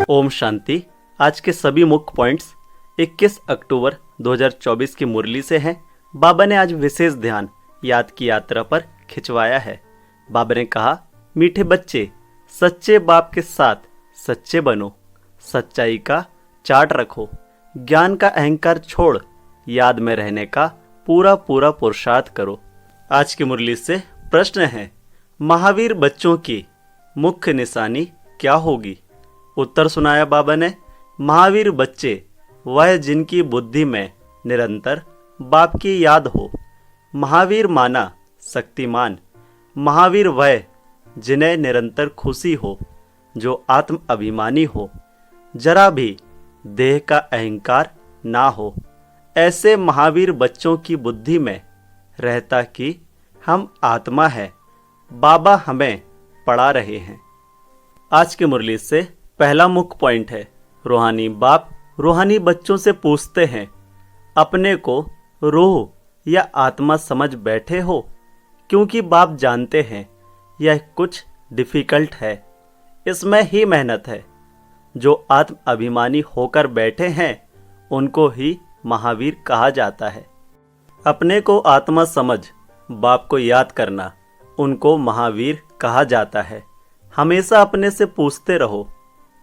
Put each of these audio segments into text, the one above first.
ओम शांति। आज के सभी मुख्य पॉइंट्स 21 अक्टूबर 2024 की मुरली से हैं। बाबा ने आज विशेष ध्यान याद की यात्रा पर खिंचवाया है। बाबा ने कहा, मीठे बच्चे, सच्चे बाप के साथ सच्चे बनो, सच्चाई का चार्ट रखो, ज्ञान का अहंकार छोड़ याद में रहने का पूरा पुरुषार्थ करो। आज की मुरली से प्रश्न है, महावीर बच्चों की मुख्य निशानी क्या होगी? उत्तर सुनाया बाबा ने, महावीर बच्चे वह जिनकी बुद्धि में निरंतर बाप की याद हो। महावीर माना शक्तिमान। महावीर वह जिन्हें निरंतर खुशी हो, जो आत्म अभिमानी हो, जरा भी देह का अहंकार ना हो। ऐसे महावीर बच्चों की बुद्धि में रहता कि हम आत्मा है, बाबा हमें पढ़ा रहे हैं। आज की मुरली से पहला मुख्य पॉइंट है, रूहानी बाप रूहानी बच्चों से पूछते हैं, अपने को रूह या आत्मा समझ बैठे हो? क्योंकि बाप जानते हैं यह कुछ डिफिकल्ट है, इसमें ही मेहनत है। जो आत्म अभिमानी होकर बैठे हैं उनको ही महावीर कहा जाता है। अपने को आत्मा समझ बाप को याद करना उनको महावीर कहा जाता है। हमेशा अपने से पूछते रहो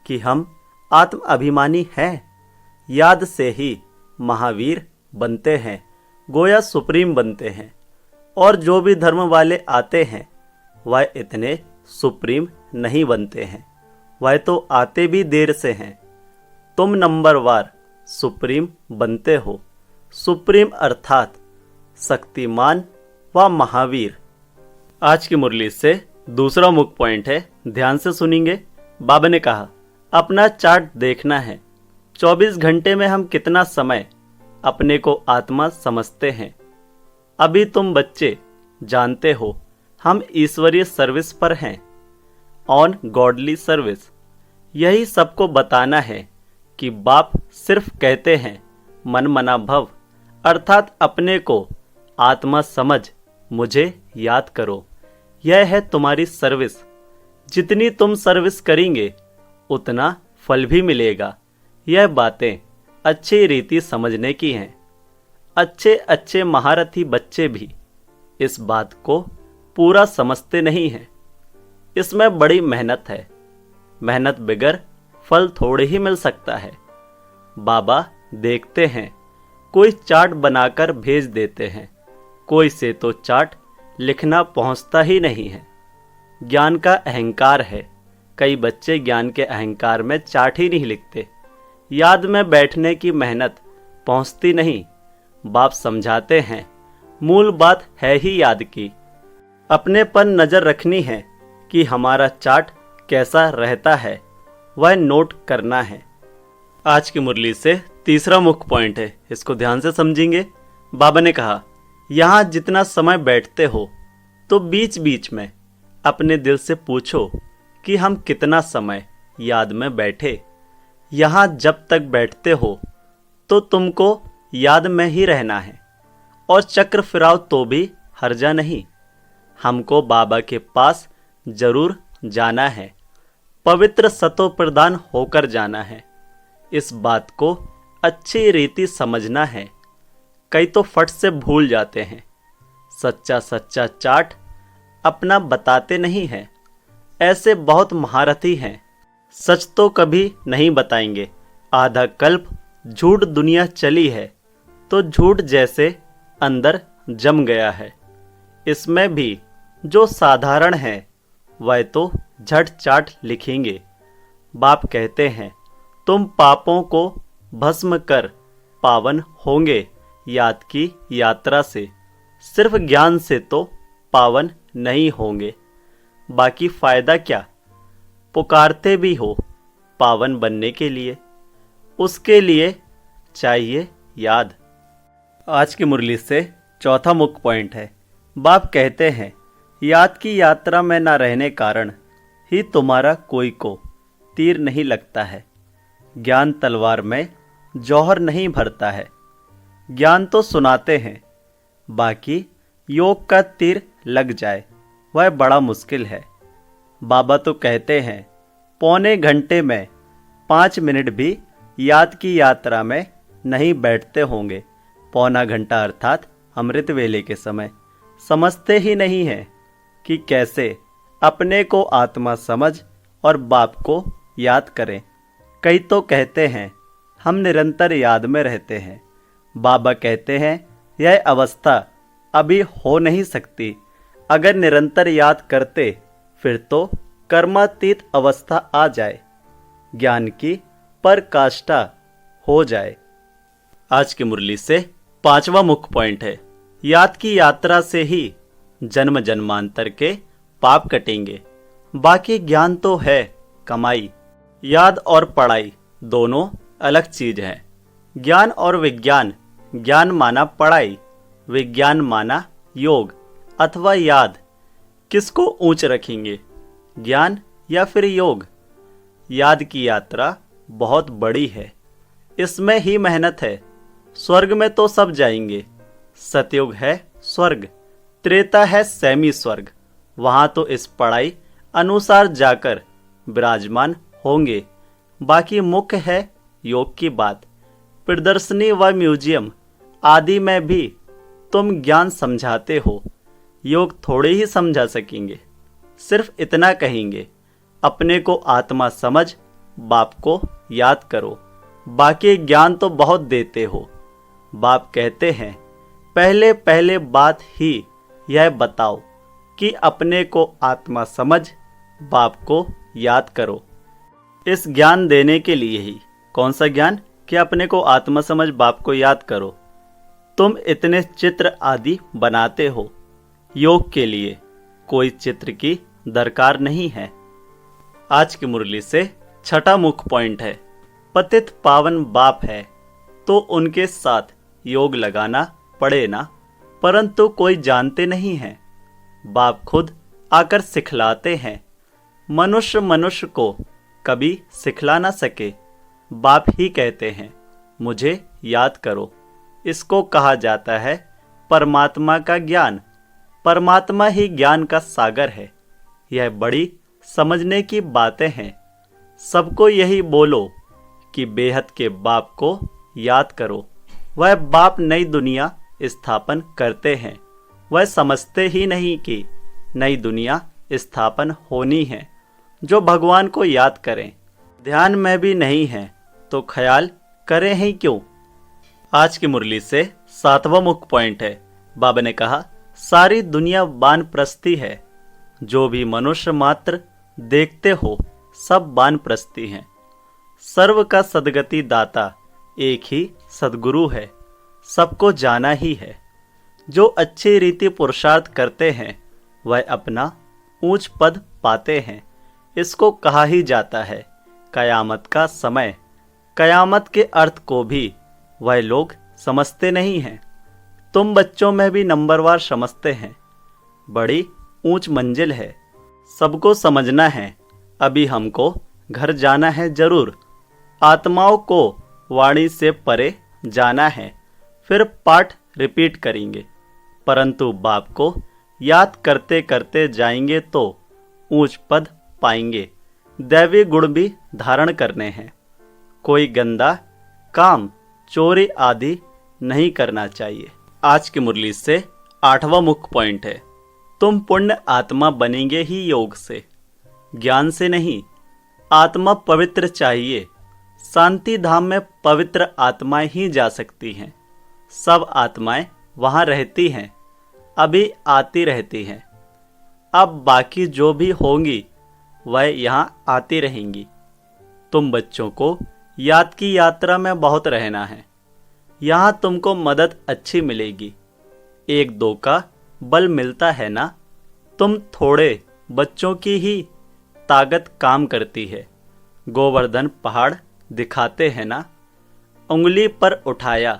कि हम आत्म अभिमानी हैं। याद से ही महावीर बनते हैं, गोया सुप्रीम बनते हैं। और जो भी धर्म वाले आते हैं वह इतने सुप्रीम नहीं बनते हैं, वह तो आते भी देर से हैं। तुम नंबरवार सुप्रीम बनते हो। सुप्रीम अर्थात शक्तिमान व महावीर। आज की मुरली से दूसरा मुख्य पॉइंट है, ध्यान से सुनेंगे। बाबा ने कहा, अपना चार्ट देखना है। 24 घंटे में हम कितना समय अपने को आत्मा समझते हैं। अभी तुम बच्चे जानते हो हम ईश्वरीय सर्विस पर हैं, ऑन गॉडली सर्विस। यही सबको बताना है कि बाप सिर्फ कहते हैं मन मना भव, अर्थात अपने को आत्मा समझ मुझे याद करो। यह है तुम्हारी सर्विस। जितनी तुम सर्विस करेंगे उतना फल भी मिलेगा। यह बातें अच्छी रीति समझने की हैं। अच्छे अच्छे महारथी बच्चे भी इस बात को पूरा समझते नहीं हैं। इसमें बड़ी मेहनत है। मेहनत बगैर फल थोड़े ही मिल सकता है। बाबा देखते हैं, कोई चार्ट बनाकर भेज देते हैं, कोई से तो चार्ट लिखना पहुंचता ही नहीं है। ज्ञान का अहंकार है। कई बच्चे ज्ञान के अहंकार में चार्ट ही नहीं लिखते। याद में बैठने की मेहनत पहुंचती नहीं। बाप समझाते हैं, मूल बात है ही याद की। अपने पर नजर रखनी है कि हमारा चार्ट कैसा रहता है, वह नोट करना है। आज की मुरली से तीसरा मुख्य पॉइंट है, इसको ध्यान से समझेंगे। बाबा ने कहा, यहाँ जितना समय बैठते हो तो बीच बीच में अपने दिल से पूछो कि हम कितना समय याद में बैठे। यहाँ जब तक बैठते हो तो तुमको याद में ही रहना है, और चक्र फिराओ तो भी हर्जा नहीं। हमको बाबा के पास जरूर जाना है, पवित्र सतो प्रदान होकर जाना है। इस बात को अच्छी रीति समझना है। कई तो फट से भूल जाते हैं। सच्चा सच्चा चार्ट अपना बताते नहीं हैं। ऐसे बहुत महारथी हैं, सच तो कभी नहीं बताएंगे। आधा कल्प झूठ दुनिया चली है तो झूठ जैसे अंदर जम गया है। इसमें भी जो साधारण है वह तो झट चाट लिखेंगे। बाप कहते हैं, तुम पापों को भस्म कर पावन होंगे याद की यात्रा से। सिर्फ ज्ञान से तो पावन नहीं होंगे। बाकी फायदा क्या? पुकारते भी हो पावन बनने के लिए, उसके लिए चाहिए याद। आज की मुरली से चौथा मुख्य पॉइंट है, बाप कहते हैं, याद की यात्रा में न रहने कारण ही तुम्हारा कोई को तीर नहीं लगता है। ज्ञान तलवार में जौहर नहीं भरता है। ज्ञान तो सुनाते हैं, बाकी योग का तीर लग जाए वह बड़ा मुश्किल है। बाबा तो कहते हैं, पौने घंटे में 5 मिनट भी याद की यात्रा में नहीं बैठते होंगे। पौना घंटा अर्थात अमृत वेले के समय समझते ही नहीं हैं कि कैसे अपने को आत्मा समझ और बाप को याद करें। कई तो कहते हैं हम निरंतर याद में रहते हैं। बाबा कहते हैं यह अवस्था अभी हो नहीं सकती। अगर निरंतर याद करते फिर तो कर्मातीत अवस्था आ जाए, ज्ञान की पराकाष्ठा हो जाए। आज की मुरली से 5वां मुख्य पॉइंट है, याद की यात्रा से ही जन्म जन्मांतर के पाप कटेंगे। बाकी ज्ञान तो है कमाई। याद और पढ़ाई दोनों अलग चीज है। ज्ञान और विज्ञान, ज्ञान माना पढ़ाई, विज्ञान माना योग अथवा याद। किसको ऊंच रखेंगे, ज्ञान या फिर योग? याद की यात्रा बहुत बड़ी है, इसमें ही मेहनत है। स्वर्ग में तो सब जाएंगे। सतयुग है स्वर्ग, त्रेता है सेमी स्वर्ग। वहां तो इस पढ़ाई अनुसार जाकर विराजमान होंगे। बाकी मुख्य है योग की बात। प्रदर्शनी व म्यूजियम आदि में भी तुम ज्ञान समझाते हो, योग थोड़े ही समझा सकेंगे। सिर्फ इतना कहेंगे, अपने को आत्मा समझ, बाप को याद करो। बाकी ज्ञान तो बहुत देते हो। बाप कहते हैं पहले पहले बात ही यह बताओ कि अपने को आत्मा समझ, बाप को याद करो। इस ज्ञान देने के लिए ही, कौन सा ज्ञान? कि अपने को आत्मा समझ, बाप को याद करो। तुम इतने चित्र आदि बनाते हो, योग के लिए कोई चित्र की दरकार नहीं है। आज की मुरली से 6ठा मुख्य पॉइंट है, पतित पावन बाप है तो उनके साथ योग लगाना पड़े ना, परंतु कोई जानते नहीं है। बाप खुद आकर सिखलाते हैं। मनुष्य मनुष्य को कभी सिखला ना सके। बाप ही कहते हैं मुझे याद करो। इसको कहा जाता है परमात्मा का ज्ञान। परमात्मा ही ज्ञान का सागर है। यह बड़ी समझने की बातें हैं। सबको यही बोलो कि बेहद के बाप को याद करो। वह बाप नई दुनिया स्थापन करते हैं। वह समझते ही नहीं कि नई दुनिया स्थापन होनी है। जो भगवान को याद करें, ध्यान में भी नहीं है तो ख्याल करें ही क्यों। आज की मुरली से 7वां मुख्य पॉइंट है, बाबा ने कहा सारी दुनिया वानप्रस्थी है। जो भी मनुष्य मात्र देखते हो सब वानप्रस्थी हैं। सर्व का सदगति दाता एक ही सदगुरु है, सबको जाना ही है। जो अच्छी रीति पुरुषार्थ करते हैं वह अपना ऊंच पद पाते हैं। इसको कहा ही जाता है कयामत का समय। कयामत के अर्थ को भी वह लोग समझते नहीं हैं। तुम बच्चों में भी नंबरवार समझते हैं। बड़ी ऊंच मंजिल है, सबको समझना है। अभी हमको घर जाना है जरूर। आत्माओं को वाणी से परे जाना है, फिर पाठ रिपीट करेंगे। परंतु बाप को याद करते करते जाएंगे तो ऊंच पद पाएंगे। दैवी गुण भी धारण करने हैं। कोई गंदा काम, चोरी आदि नहीं करना चाहिए। आज की मुरली से 8वां मुख्य पॉइंट है, तुम पुण्य आत्मा बनेंगे ही योग से, ज्ञान से नहीं। आत्मा पवित्र चाहिए। शांति धाम में पवित्र आत्माएं ही जा सकती हैं। सब आत्माएं वहां रहती हैं, अभी आती रहती हैं। अब बाकी जो भी होंगी वह यहाँ आती रहेंगी। तुम बच्चों को याद की यात्रा में बहुत रहना है। यहाँ तुमको मदद अच्छी मिलेगी। एक दो का बल मिलता है ना। तुम थोड़े बच्चों की ही ताकत काम करती है। गोवर्धन पहाड़ दिखाते हैं ना, उंगली पर उठाया।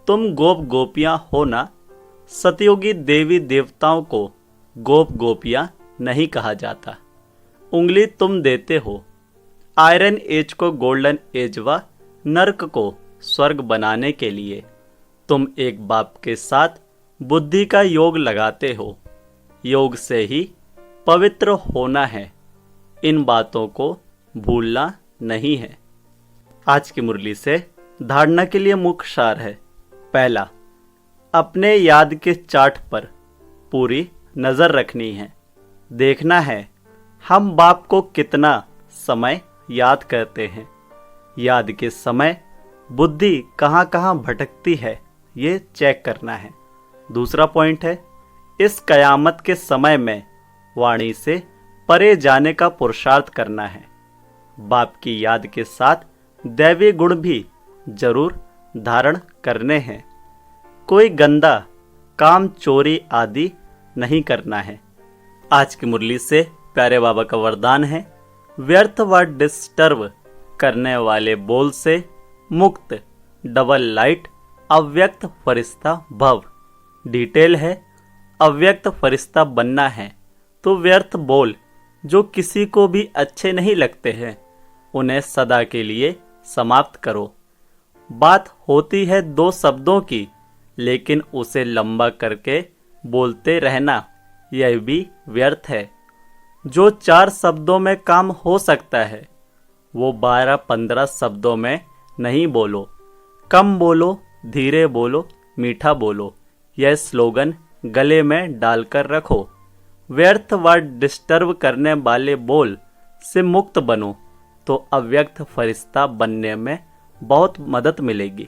तुम गोप गोपियां हो ना। सतयुगी देवी देवताओं को गोप गोपियां नहीं कहा जाता। उंगली तुम देते हो। आयरन एज को गोल्डन एज व नर्क को स्वर्ग बनाने के लिए तुम एक बाप के साथ बुद्धि का योग लगाते हो। योग से ही पवित्र होना है। इन बातों को भूलना नहीं है। आज की मुरली से धारणा के लिए मुख्य सार है। पहला, अपने याद के चार्ट पर पूरी नजर रखनी है। देखना है हम बाप को कितना समय याद करते हैं। याद के समय बुद्धि कहाँ कहाँ भटकती है, ये चेक करना है। दूसरा पॉइंट है, इस कयामत के समय में वाणी से परे जाने का पुरुषार्थ करना है। बाप की याद के साथ दैवी गुण भी जरूर धारण करने हैं। कोई गंदा काम, चोरी आदि नहीं करना है। आज की मुरली से प्यारे बाबा का वरदान है, व्यर्थ व डिस्टर्ब करने वाले बोल से मुक्त, डबल लाइट, अव्यक्त फरिश्ता भव। डिटेल है, अव्यक्त फरिश्ता बनना है तो व्यर्थ बोल जो किसी को भी अच्छे नहीं लगते हैं उन्हें सदा के लिए समाप्त करो। बात होती है 2 शब्दों की, लेकिन उसे लंबा करके बोलते रहना यह भी व्यर्थ है। जो 4 शब्दों में काम हो सकता है वो 12-15 शब्दों में नहीं बोलो। कम बोलो, धीरे बोलो, मीठा बोलो। यह स्लोगन गले में डालकर रखो। व्यर्थ व डिस्टर्ब करने वाले बोल से मुक्त बनो तो अव्यक्त फरिश्ता बनने में बहुत मदद मिलेगी।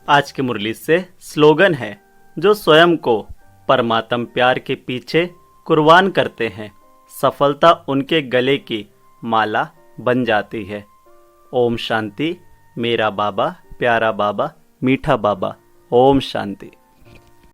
आज की मुरली से स्लोगन है, जो स्वयं को परमात्म प्यार के पीछे कुर्बान करते हैं सफलता उनके गले की माला बन जाती है। ओम शांति। मेरा बाबा, प्यारा बाबा, मीठा बाबा। ओम शांति।